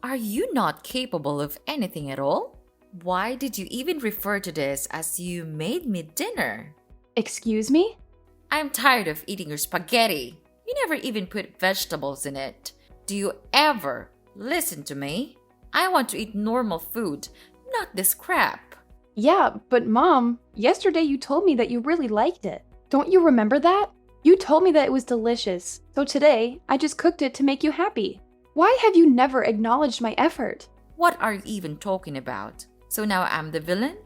Are you not capable of anything at all? Why did you even refer to this as you made me dinner? Excuse me? I'm tired of eating your spaghetti. You never even put vegetables in it. Do you ever listen to me? I want to eat normal food, not this crap. Yeah, but Mom, yesterday you told me that you really liked it. Don't you remember that? You told me that it was delicious, so today I just cooked it to make you happy. Why have you never acknowledged my effort? What are you even talking about? So now I'm the villain?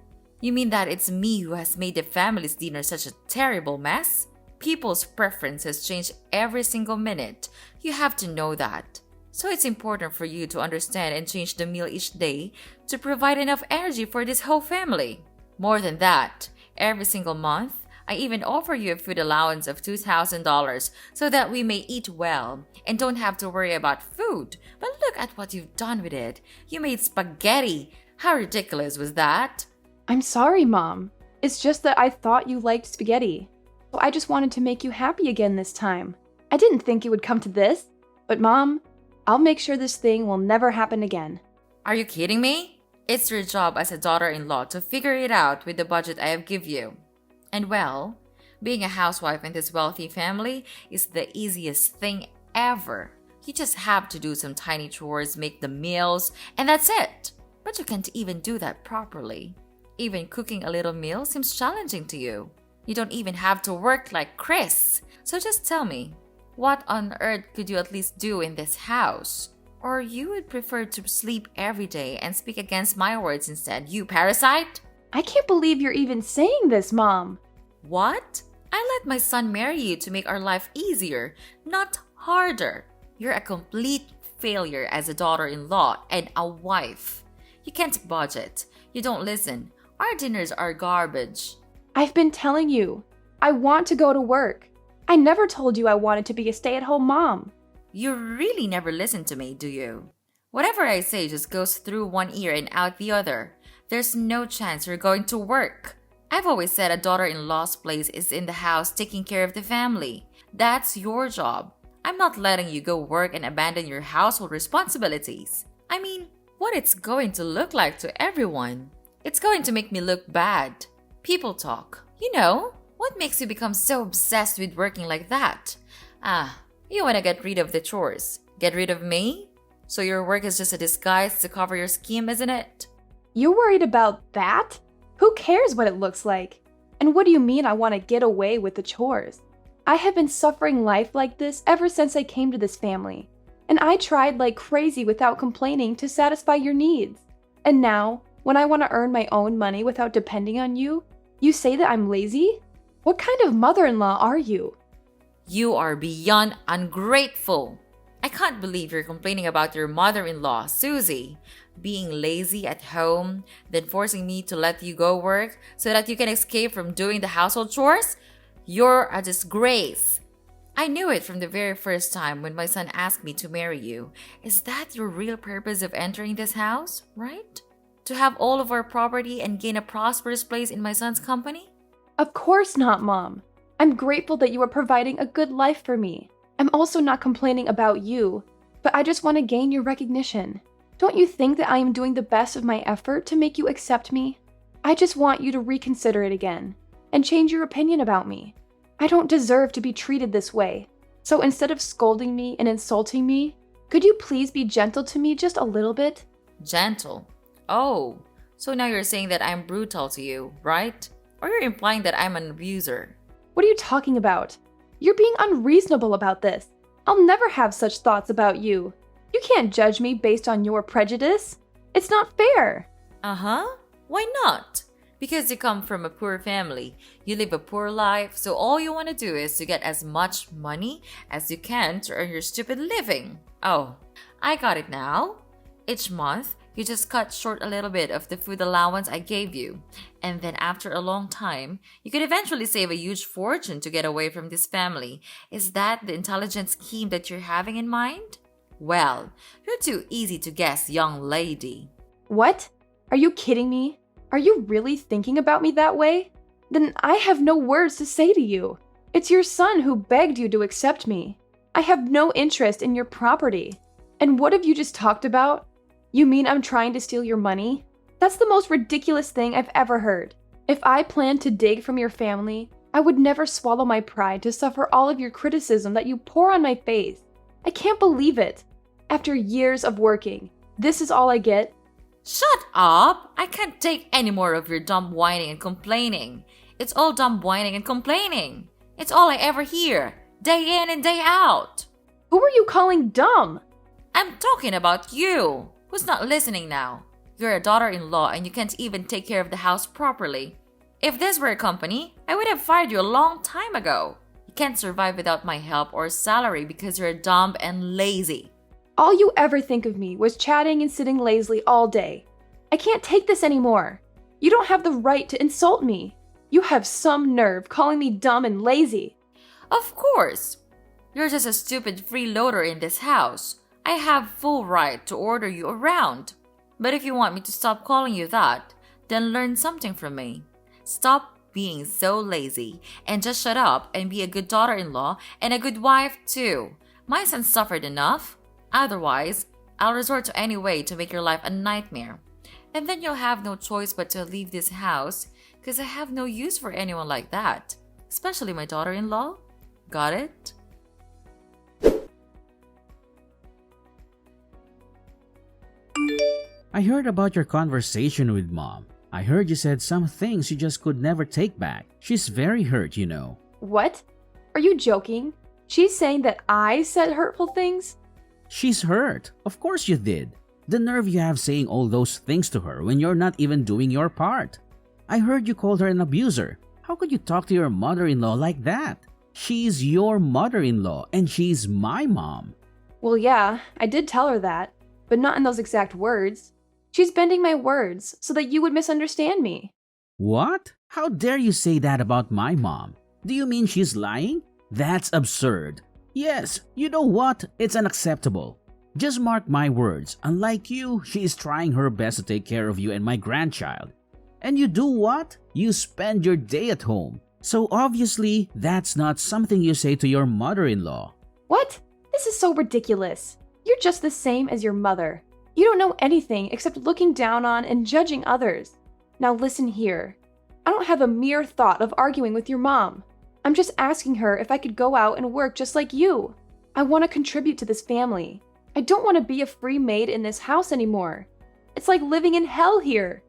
You mean that it's me who has made the family's dinner such a terrible mess? People's preferences change every single minute. You have to know that. So it's important for you to understand and change the meal each day to provide enough energy for this whole family. More than that, every single month, I even offer you a food allowance of $2,000 so that we may eat well and don't have to worry about food. But look at what you've done with it. You made spaghetti. How ridiculous was that? I'm sorry, Mom. It's just that I thought you liked spaghetti. So I just wanted to make you happy again this time. I didn't think it would come to this. But Mom, I'll make sure this thing will never happen again. Are you kidding me? It's your job as a daughter-in-law to figure it out with the budget I have given you. And well, being a housewife in this wealthy family is the easiest thing ever. You just have to do some tiny chores, make the meals, and that's it. But you can't even do that properly. Even cooking a little meal seems challenging to you. You don't even have to work like Kris. So just tell me, what on earth could you at least do in this house? Or you would prefer to sleep every day and speak against my words instead, you parasite? I can't believe you're even saying this, Mom. What? I let my son marry you to make our life easier, not harder. You're a complete failure as a daughter-in-law and a wife. You can't budget. You don't listen. Our dinners are garbage. I've been telling you, I want to go to work. I never told you I wanted to be a stay-at-home mom. You really never listen to me, do you? Whatever I say just goes through one ear and out the other. There's no chance you're going to work. I've always said a daughter-in-law's place is in the house taking care of the family. That's your job. I'm not letting you go work and abandon your household responsibilities. I mean, what it's going to look like to everyone. It's going to make me look bad. People talk. You know, what makes you become so obsessed with working like that? You want to get rid of the chores. Get rid of me? So your work is just a disguise to cover your scheme, isn't it? You're worried about that? Who cares what it looks like? And what do you mean I want to get away with the chores? I have been suffering life like this ever since I came to this family. And I tried like crazy without complaining to satisfy your needs. And now, when I want to earn my own money without depending on you, you say that I'm lazy? What kind of mother-in-law are you? You are beyond ungrateful. I can't believe you're complaining about your mother-in-law, Susie, being lazy at home, then forcing me to let you go work so that you can escape from doing the household chores. You're a disgrace. I knew it from the very first time when my son asked me to marry you. Is that your real purpose of entering this house, right? To have all of our property and gain a prosperous place in my son's company? Of course not, Mom. I'm grateful that you are providing a good life for me. I'm also not complaining about you, but I just want to gain your recognition. Don't you think that I am doing the best of my effort to make you accept me? I just want you to reconsider it again and change your opinion about me. I don't deserve to be treated this way. So instead of scolding me and insulting me, could you please be gentle to me just a little bit? Gentle? Oh, so now you're saying that I'm brutal to you, right? Or you're implying that I'm an abuser? What are you talking about? You're being unreasonable about this. I'll never have such thoughts about you. You can't judge me based on your prejudice. It's not fair. Why not? Because you come from a poor family. You live a poor life, so all you want to do is to get as much money as you can to earn your stupid living. Oh, I got it now. Each month, you just cut short a little bit of the food allowance I gave you. And then after a long time, you could eventually save a huge fortune to get away from this family. Is that the intelligent scheme that you're having in mind? Well, you're too easy to guess, young lady. What? Are you kidding me? Are you really thinking about me that way? Then I have no words to say to you. It's your son who begged you to accept me. I have no interest in your property. And what have you just talked about? You mean I'm trying to steal your money? That's the most ridiculous thing I've ever heard. If I planned to dig from your family, I would never swallow my pride to suffer all of your criticism that you pour on my face. I can't believe it. After years of working, this is all I get? Shut up! I can't take any more of your dumb whining and complaining. It's all dumb whining and complaining. It's all I ever hear, day in and day out. Who are you calling dumb? I'm talking about you. Who's not listening now? You're a daughter-in-law and you can't even take care of the house properly. If this were a company, I would have fired you a long time ago. You can't survive without my help or salary because you're dumb and lazy. All you ever think of me was chatting and sitting lazily all day. I can't take this anymore. You don't have the right to insult me. You have some nerve calling me dumb and lazy. Of course. You're just a stupid freeloader in this house. I have full right to order you around. But if you want me to stop calling you that, then learn something from me. Stop being so lazy and just shut up and be a good daughter-in-law and a good wife too. My son suffered enough. Otherwise, I'll resort to any way to make your life a nightmare. And then you'll have no choice but to leave this house because I have no use for anyone like that. Especially my daughter-in-law. Got it? I heard about your conversation with Mom. I heard you said some things you just could never take back. She's very hurt, you know. What? Are you joking? She's saying that I said hurtful things? She's hurt. Of course you did. The nerve you have saying all those things to her when you're not even doing your part. I heard you called her an abuser. How could you talk to your mother-in-law like that? She's your mother-in-law and she's my mom. Well, yeah, I did tell her that, but not in those exact words. She's bending my words so that you would misunderstand me. What? How dare you say that about my mom? Do you mean she's lying? That's absurd. Yes, you know what? It's unacceptable. Just mark my words. Unlike you, she is trying her best to take care of you and my grandchild. And you do what? You spend your day at home. So obviously, that's not something you say to your mother-in-law. What? This is so ridiculous. You're just the same as your mother. You don't know anything except looking down on and judging others. Now listen here. I don't have a mere thought of arguing with your mom. I'm just asking her if I could go out and work just like you. I want to contribute to this family. I don't want to be a free maid in this house anymore. It's like living in hell here.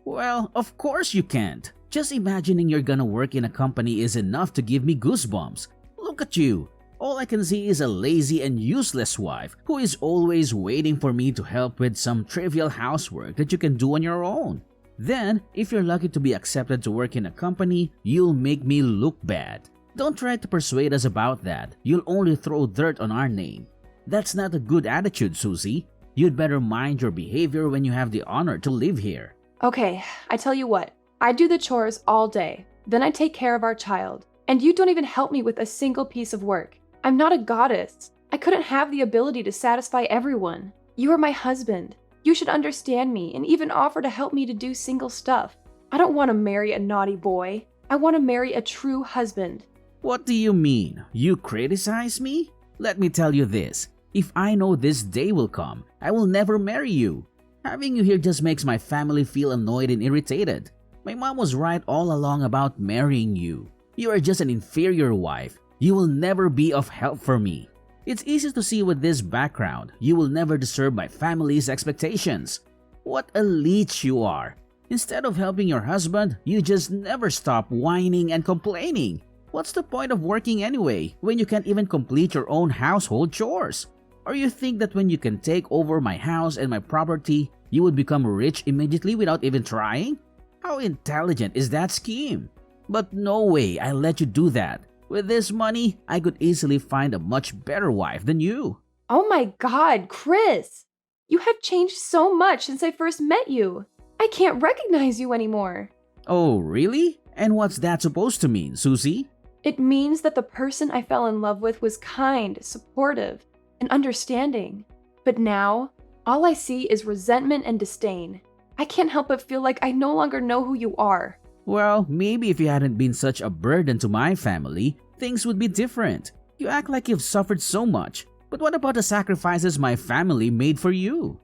Well, of course you can't. Just imagining you're gonna work in a company is enough to give me goosebumps. Look at you. All I can see is a lazy and useless wife who is always waiting for me to help with some trivial housework that you can do on your own. Then, if you're lucky to be accepted to work in a company, you'll make me look bad. Don't try to persuade us about that. You'll only throw dirt on our name. That's not a good attitude, Susie. You'd better mind your behavior when you have the honor to live here. Okay, I tell you what. I do the chores all day. Then I take care of our child. And you don't even help me with a single piece of work. I'm not a goddess. I couldn't have the ability to satisfy everyone. You are my husband. You should understand me and even offer to help me to do single stuff. I don't want to marry a naughty boy. I want to marry a true husband. What do you mean? You criticize me? Let me tell you this. If I know this day will come, I will never marry you. Having you here just makes my family feel annoyed and irritated. My mom was right all along about marrying you. You are just an inferior wife. You will never be of help for me. It's easy to see with this background, you will never deserve my family's expectations. What a leech you are. Instead of helping your husband, you just never stop whining and complaining. What's the point of working anyway, when you can't even complete your own household chores? Or you think that when you can take over my house and my property, you would become rich immediately without even trying? How intelligent is that scheme? But no way I'll let you do that. With this money, I could easily find a much better wife than you. Oh my God, Kris! You have changed so much since I first met you. I can't recognize you anymore. Oh, really? And what's that supposed to mean, Susie? It means that the person I fell in love with was kind, supportive, and understanding. But now, all I see is resentment and disdain. I can't help but feel like I no longer know who you are. Well, maybe if you hadn't been such a burden to my family, things would be different. You act like you've suffered so much. But what about the sacrifices my family made for you?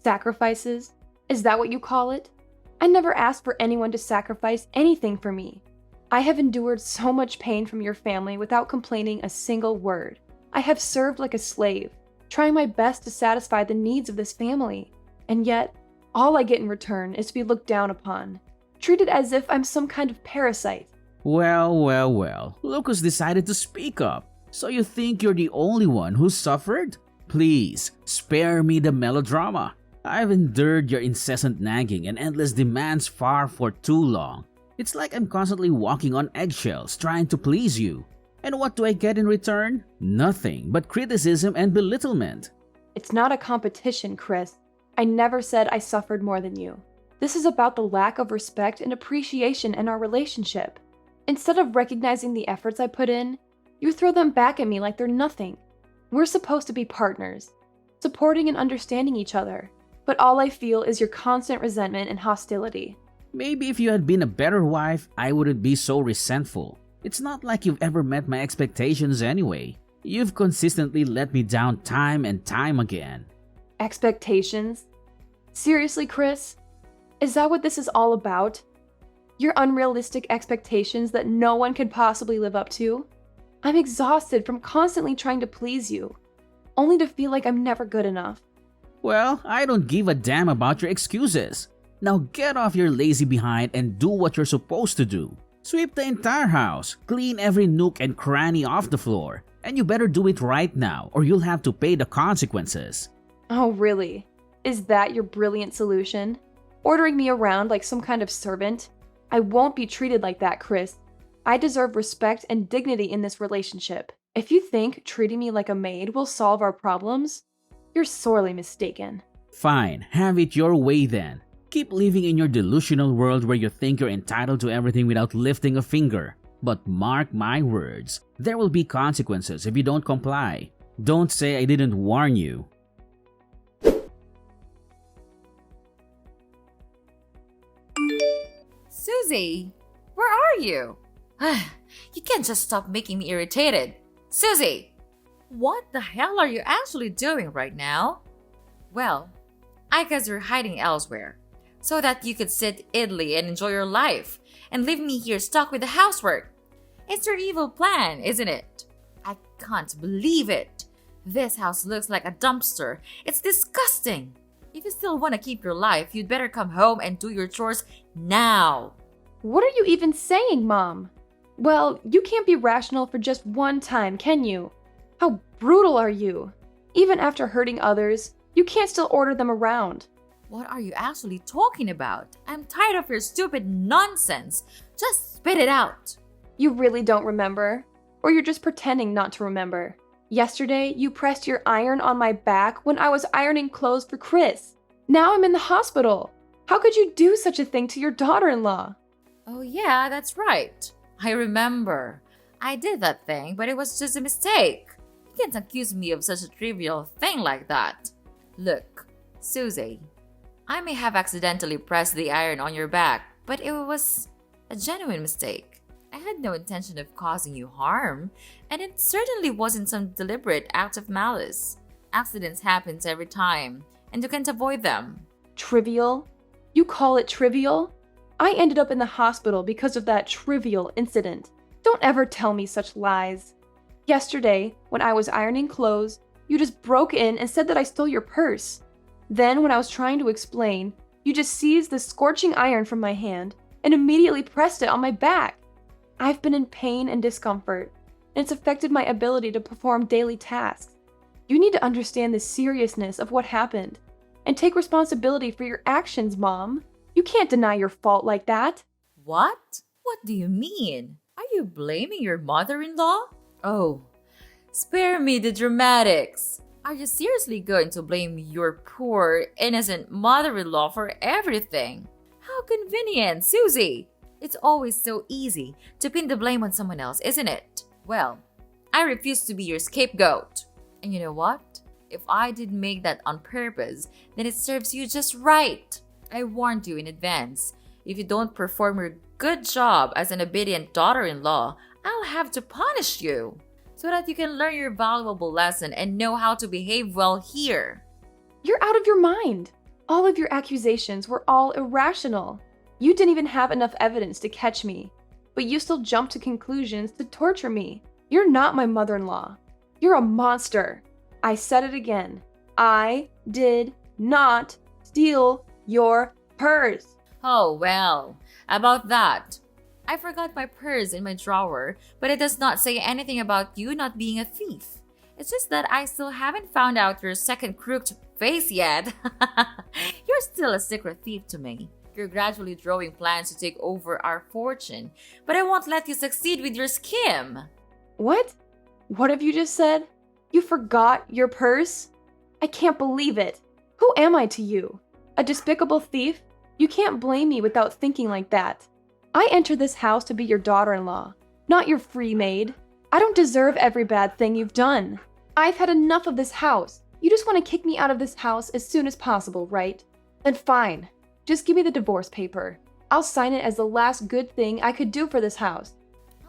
Sacrifices? Is that what you call it? I never asked for anyone to sacrifice anything for me. I have endured so much pain from your family without complaining a single word. I have served like a slave, trying my best to satisfy the needs of this family. And yet, all I get in return is to be looked down upon, treated as if I'm some kind of parasite. Well. Lucas decided to speak up. So you think you're the only one who suffered? Please, spare me the melodrama. I've endured your incessant nagging and endless demands for too long. It's like I'm constantly walking on eggshells trying to please you. And what do I get in return? Nothing but criticism and belittlement. It's not a competition, Kris. I never said I suffered more than you. This is about the lack of respect and appreciation in our relationship. Instead of recognizing the efforts I put in, you throw them back at me like they're nothing. We're supposed to be partners, supporting and understanding each other. But all I feel is your constant resentment and hostility. Maybe if you had been a better wife, I wouldn't be so resentful. It's not like you've ever met my expectations anyway. You've consistently let me down time and time again. Expectations? Seriously, Kris? Is that what this is all about? Your unrealistic expectations that no one could possibly live up to? I'm exhausted from constantly trying to please you, only to feel like I'm never good enough. Well, I don't give a damn about your excuses. Now get off your lazy behind and do what you're supposed to do. Sweep the entire house, clean every nook and cranny off the floor, and you better do it right now or you'll have to pay the consequences. Oh, really? Is that your brilliant solution? Ordering me around like some kind of servant? I won't be treated like that, Kris. I deserve respect and dignity in this relationship. If you think treating me like a maid will solve our problems, you're sorely mistaken. Fine, have it your way then. Keep living in your delusional world where you think you're entitled to everything without lifting a finger. But mark my words, there will be consequences if you don't comply. Don't say I didn't warn you. Susie, where are you? You can't just stop making me irritated. Susie! What the hell are you actually doing right now? Well, I guess you're hiding elsewhere, so that you could sit idly and enjoy your life, and leave me here stuck with the housework. It's your evil plan, isn't it? I can't believe it. This house looks like a dumpster. It's disgusting. If you still want to keep your life, you'd better come home and do your chores now. What are you even saying, Mom? Well, you can't be rational for just one time, can you? How brutal are you? Even after hurting others, you can't still order them around. What are you actually talking about? I'm tired of your stupid nonsense. Just spit it out. You really don't remember? Or you're just pretending not to remember? Yesterday, you pressed your iron on my back when I was ironing clothes for Kris. Now I'm in the hospital. How could you do such a thing to your daughter-in-law? Oh yeah, that's right. I remember. I did that thing, but it was just a mistake. You can't accuse me of such a trivial thing like that. Look, Susie, I may have accidentally pressed the iron on your back, but it was a genuine mistake. I had no intention of causing you harm, and it certainly wasn't some deliberate act of malice. Accidents happen every time, and you can't avoid them. Trivial? You call it trivial? I ended up in the hospital because of that trivial incident. Don't ever tell me such lies. Yesterday, when I was ironing clothes, you just broke in and said that I stole your purse. Then, when I was trying to explain, you just seized the scorching iron from my hand and immediately pressed it on my back. I've been in pain and discomfort, and it's affected my ability to perform daily tasks. You need to understand the seriousness of what happened and take responsibility for your actions, Mom. You can't deny your fault like that. What? What do you mean? Are you blaming your mother-in-law? Oh, spare me the dramatics. Are you seriously going to blame your poor, innocent mother-in-law for everything? How convenient, Susie! It's always so easy to pin the blame on someone else, isn't it? Well, I refuse to be your scapegoat. And you know what? If I did make that on purpose, then it serves you just right. I warned you in advance. If you don't perform your good job as an obedient daughter-in-law, I'll have to punish you, so that you can learn your valuable lesson and know how to behave well here. You're out of your mind. All of your accusations were all irrational. You didn't even have enough evidence to catch me, but you still jumped to conclusions to torture me. You're not my mother-in-law. You're a monster. I said it again. I did not steal your purse. Oh, well, about that. I forgot my purse in my drawer, but it does not say anything about you not being a thief. It's just that I still haven't found out your second crooked face yet. You're still a secret thief to me. You're gradually drawing plans to take over our fortune, but I won't let you succeed with your scheme. What? What have you just said? You forgot your purse? I can't believe it. Who am I to you? A despicable thief? You can't blame me without thinking like that. I entered this house to be your daughter-in-law, not your free maid. I don't deserve every bad thing you've done. I've had enough of this house. You just want to kick me out of this house as soon as possible, right? Then fine. Just give me the divorce paper. I'll sign it as the last good thing I could do for this house.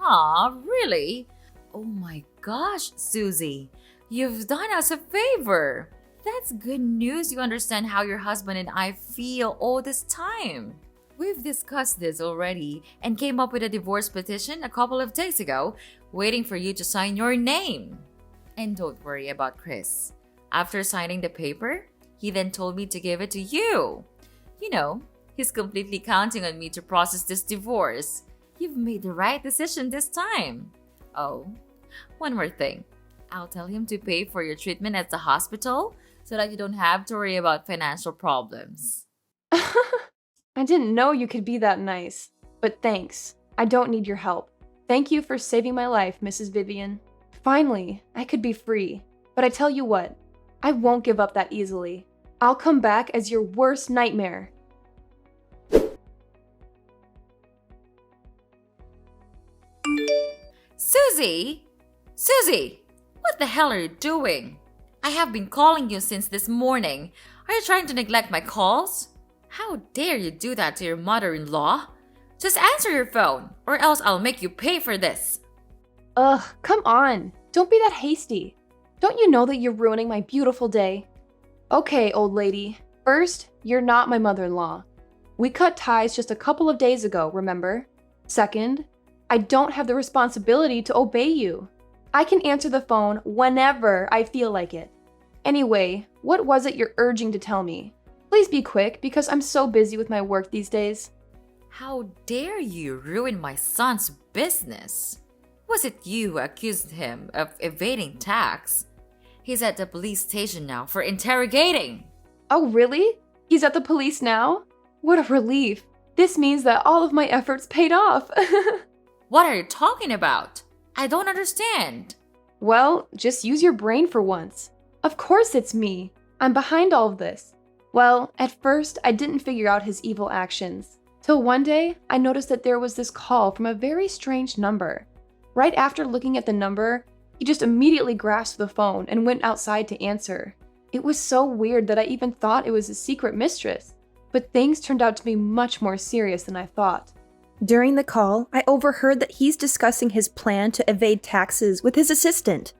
Aw, really? Oh my gosh, Susie. You've done us a favor. That's good news you understand how your husband and I feel all this time. We've discussed this already and came up with a divorce petition a couple of days ago, waiting for you to sign your name. And don't worry about Kris. After signing the paper, he then told me to give it to you. You know, he's completely counting on me to process this divorce. You've made the right decision this time. Oh, one more thing. I'll tell him to pay for your treatment at the hospital so that you don't have to worry about financial problems. I didn't know you could be that nice, but thanks. I don't need your help. Thank you for saving my life, Mrs. Vivian. Finally, I could be free. But I tell you what, I won't give up that easily. I'll come back as your worst nightmare. Susie! Susie! What the hell are you doing? I have been calling you since this morning. Are you trying to neglect my calls? How dare you do that to your mother-in-law? Just answer your phone, or else I'll make you pay for this. Ugh, come on. Don't be that hasty. Don't you know that you're ruining my beautiful day? Okay, old lady. First, you're not my mother-in-law. We cut ties just a couple of days ago, remember? Second, I don't have the responsibility to obey you. I can answer the phone whenever I feel like it. Anyway, what was it you're urging to tell me? Please be quick because I'm so busy with my work these days. How dare you ruin my son's business? Was it you who accused him of evading tax? He's at the police station now for interrogating. Oh, really? He's at the police now? What a relief. This means that all of my efforts paid off. What are you talking about? I don't understand. Well, just use your brain for once. Of course it's me. I'm behind all of this. Well, at first, I didn't figure out his evil actions. Till one day, I noticed that there was this call from a very strange number. Right after looking at the number, he just immediately grasped the phone and went outside to answer. It was so weird that I even thought it was his secret mistress. But things turned out to be much more serious than I thought. During the call, I overheard that he's discussing his plan to evade taxes with his assistant.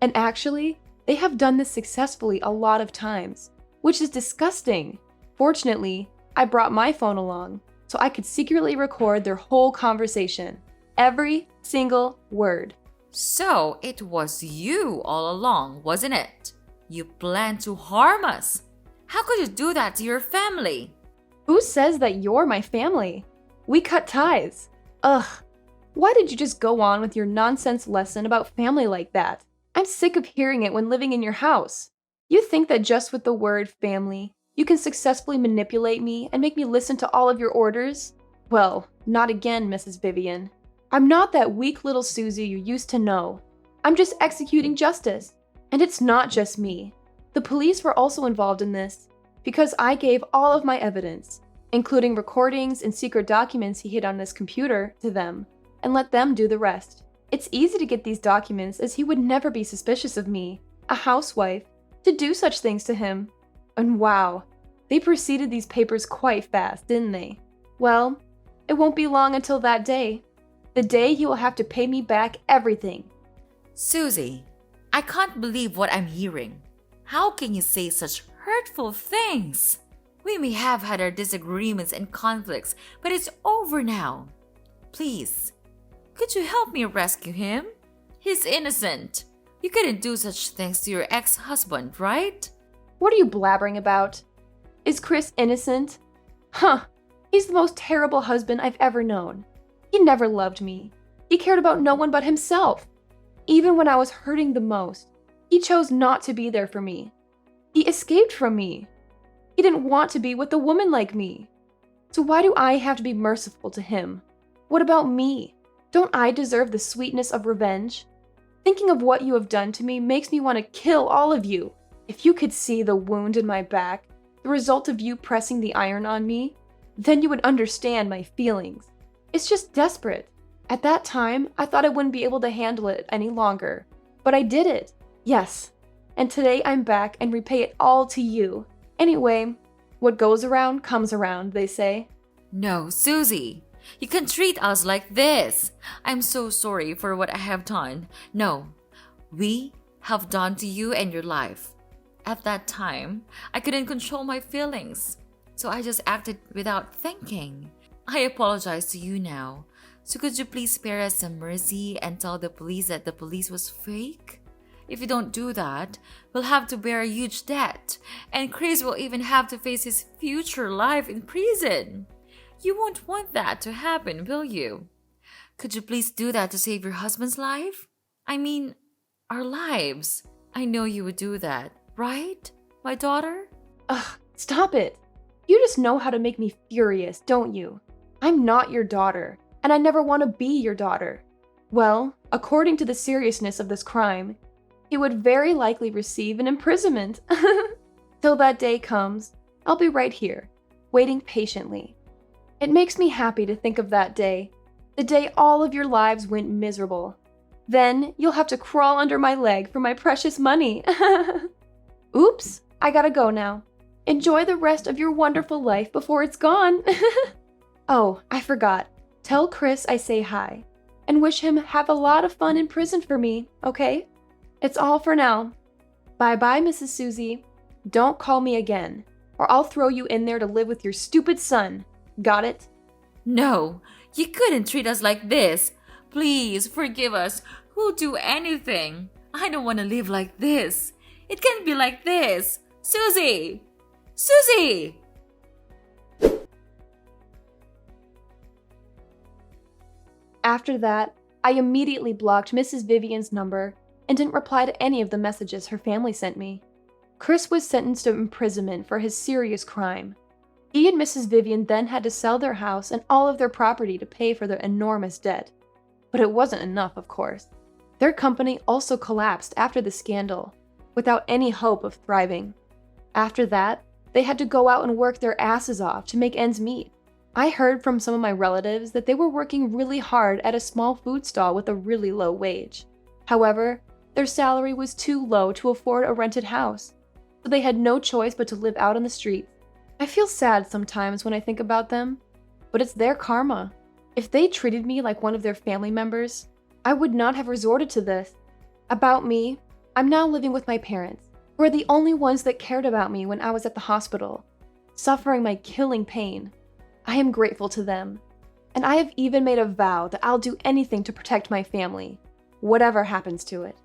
And actually, they have done this successfully a lot of times, which is disgusting. Fortunately, I brought my phone along, so I could secretly record their whole conversation. Every single word. So it was you all along, wasn't it? You planned to harm us. How could you do that to your family? Who says that you're my family? We cut ties. Ugh. Why did you just go on with your nonsense lesson about family like that? I'm sick of hearing it when living in your house. You think that just with the word family, you can successfully manipulate me and make me listen to all of your orders? Well, not again, Mrs. Vivian. I'm not that weak little Susie you used to know. I'm just executing justice. And it's not just me. The police were also involved in this, because I gave all of my evidence, including recordings and secret documents he hid on his computer, to them, and let them do the rest. It's easy to get these documents as he would never be suspicious of me, a housewife, to do such things to him. And wow, they proceeded these papers quite fast, didn't they? Well, it won't be long until that day. The day he will have to pay me back everything. Susie, I can't believe what I'm hearing. How can you say such hurtful things? We may have had our disagreements and conflicts, but it's over now. Please, could you help me rescue him? He's innocent. You couldn't do such things to your ex-husband, right? What are you blabbering about? Is Kris innocent? Huh, he's the most terrible husband I've ever known. He never loved me. He cared about no one but himself. Even when I was hurting the most, he chose not to be there for me. He escaped from me. He didn't want to be with a woman like me. So why do I have to be merciful to him? What about me? Don't I deserve the sweetness of revenge? Thinking of what you have done to me makes me want to kill all of you. If you could see the wound in my back, the result of you pressing the iron on me, then you would understand my feelings. It's just desperate. At that time, I thought I wouldn't be able to handle it any longer. But I did it. Yes. And today I'm back and repay it all to you. Anyway, what goes around comes around, they say. No, Susie. You can't treat us like this. I'm so sorry for what I have done. No, we have done to you and your life. At that time, I couldn't control my feelings, so I just acted without thinking. I apologize to you now. So could you please spare us some mercy and tell the police that the police was fake? If you don't do that, we'll have to bear a huge debt, and Kris will even have to face his future life in prison. You won't want that to happen, will you? Could you please do that to save your husband's life? I mean, our lives. I know you would do that, right, my daughter? Ugh, stop it. You just know how to make me furious, don't you? I'm not your daughter, and I never want to be your daughter. Well, according to the seriousness of this crime, he would very likely receive an imprisonment. Till that day comes, I'll be right here, waiting patiently. It makes me happy to think of that day, the day all of your lives went miserable. Then you'll have to crawl under my leg for my precious money. Oops, I gotta go now. Enjoy the rest of your wonderful life before it's gone. Oh, I forgot. Tell Kris I say hi, and wish him have a lot of fun in prison for me, okay? It's all for now. Bye-bye, Mrs. Susie. Don't call me again, or I'll throw you in there to live with your stupid son. Got it? No, you couldn't treat us like this. Please forgive us. We'll do anything. I don't want to live like this. It can't be like this. Susie! Susie! After that, I immediately blocked Mrs. Vivian's number and didn't reply to any of the messages her family sent me. Kris was sentenced to imprisonment for his serious crime. He and Mrs. Vivian then had to sell their house and all of their property to pay for their enormous debt. But it wasn't enough, of course. Their company also collapsed after the scandal, without any hope of thriving. After that, they had to go out and work their asses off to make ends meet. I heard from some of my relatives that they were working really hard at a small food stall with a really low wage. However, their salary was too low to afford a rented house, so they had no choice but to live out on the streets. I feel sad sometimes when I think about them, but it's their karma. If they treated me like one of their family members, I would not have resorted to this. About me, I'm now living with my parents, who are the only ones that cared about me when I was at the hospital, suffering my killing pain. I am grateful to them, and I have even made a vow that I'll do anything to protect my family, whatever happens to it.